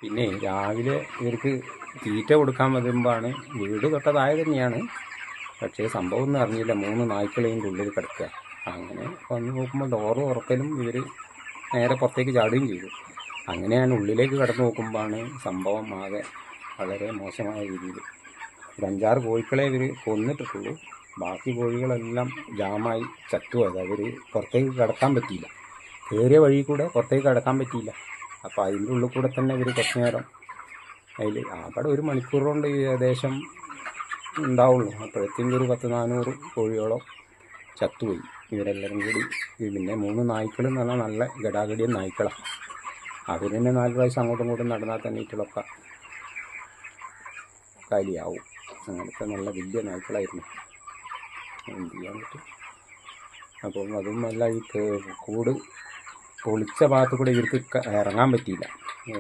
പിന്നെ രാവിലെ ഇവർക്ക് തീറ്റ കൊടുക്കാൻ വരുമ്പോഴാണ് വീട് തൊട്ടതായ തന്നെയാണ്. പക്ഷേ സംഭവം ഒന്നും അറിഞ്ഞില്ല, 3 നായ്ക്കളെയും ഉള്ളിൽ കിടക്കുക. അങ്ങനെ വന്ന് നോക്കുമ്പോൾ ഡോറ് തുറക്കലും ഇവർ നേരെ പുറത്തേക്ക് ചാടുകയും ചെയ്തു. അങ്ങനെയാണ് ഉള്ളിലേക്ക് കടന്നു നോക്കുമ്പോഴാണ് സംഭവം ആകെ വളരെ മോശമായ രീതിയിൽ. ഒരു 5-6 കോഴികളെ ഇവർ കൊന്നിട്ടിട്ടുള്ളൂ. ബാക്കി കോഴികളെല്ലാം ജാമായി ചത്തുപോയത്. അവർ പുറത്തേക്ക് കിടക്കാൻ പറ്റിയില്ല, കയറിയ വഴി കൂടെ പുറത്തേക്ക് കിടക്കാൻ പറ്റിയില്ല. അപ്പോൾ അതിൻ്റെ ഉള്ളിൽ കൂടെ തന്നെ ഇവർ കുറച്ച് നേരം അതിൽ അവിടെ 1 മണിക്കൂർ കൊണ്ട് ഏകദേശം ഉണ്ടാവുള്ളൂ. അപ്പോഴത്തേക്കും ഒരു 100-400 കോഴിയോളം ചത്തുപോയി ഇവരെല്ലാവരും കൂടി. പിന്നെ 3 നായ്ക്കൾ എന്ന് പറഞ്ഞാൽ നല്ല ഗടാഗടിയൻ നായ്ക്കളാണ്. അവർ തന്നെ 4 പ്രാവശ്യം അങ്ങോട്ടും ഇങ്ങോട്ടും നടന്നാൽ തന്നെ ഇട്ടുള്ളൊക്കെ കാലിയാവും. അങ്ങനത്തെ നല്ല വലിയ നായ്ക്കളായിരുന്നു. എന്ത് ചെയ്യാൻ പറ്റും. അപ്പം അതുമല്ല, ഈ കൂട് പൊളിച്ച ഭാഗത്ത് കൂടെ ഇവർക്ക് ഇറങ്ങാൻ പറ്റിയില്ല.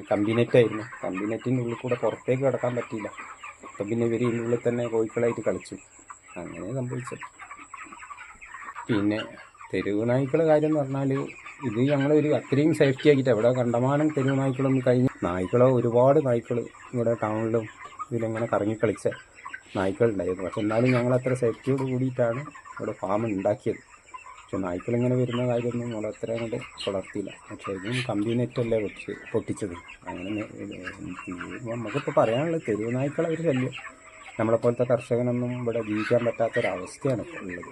കമ്പിനെറ്റായിരുന്നു. കമ്പിനെറ്റിൻ്റെ ഉള്ളിൽ കൂടെ പുറത്തേക്ക് കിടക്കാൻ പറ്റിയില്ല. അപ്പം പിന്നെ ഇവർ ഇതിൻ്റെ ഉള്ളിൽ തന്നെ കോഴിക്കളായിട്ട് കളിച്ചു. അങ്ങനെ സംഭവിച്ചത്. പിന്നെ തെരുവ് നായ്ക്കളുടെ കാര്യം എന്ന് പറഞ്ഞാൽ ഇത് ഞങ്ങളൊരു അത്രയും സേഫ്റ്റി ആക്കിയിട്ട് എവിടെ കണ്ടമാനം തെരുവ് നായ്ക്കളൊന്നും കഴിഞ്ഞ് നായ്ക്കളോ ഒരുപാട് നായ്ക്കൾ ഇവിടെ ടൗണിലും ഇതിലെങ്ങനെ കറങ്ങിക്കളിച്ച നായ്ക്കളുണ്ടായിരുന്നു. പക്ഷെ എന്നാലും ഞങ്ങളത്ര സേഫ്റ്റിയോട് കൂടിയിട്ടാണ് ഇവിടെ ഫാം ഉണ്ടാക്കിയത്. പക്ഷെ നായ്ക്കളിങ്ങനെ വരുന്ന കാര്യമൊന്നും നമ്മളത്ര അങ്ങോട്ട് വളർത്തിയില്ല. പക്ഷേ ഇതും കമ്പി നെറ്റല്ലേ പൊട്ടിച്ചത്. അങ്ങനെ നമുക്കിപ്പോൾ പറയാനുള്ളത് തെരുവ് നായ്ക്കളെ ഒരു ശല്യം നമ്മളെപ്പോലത്തെ കർഷകനൊന്നും ഇവിടെ ജീവിക്കാൻ പറ്റാത്തൊരവസ്ഥയാണ് ഇപ്പോൾ ഉള്ളത്.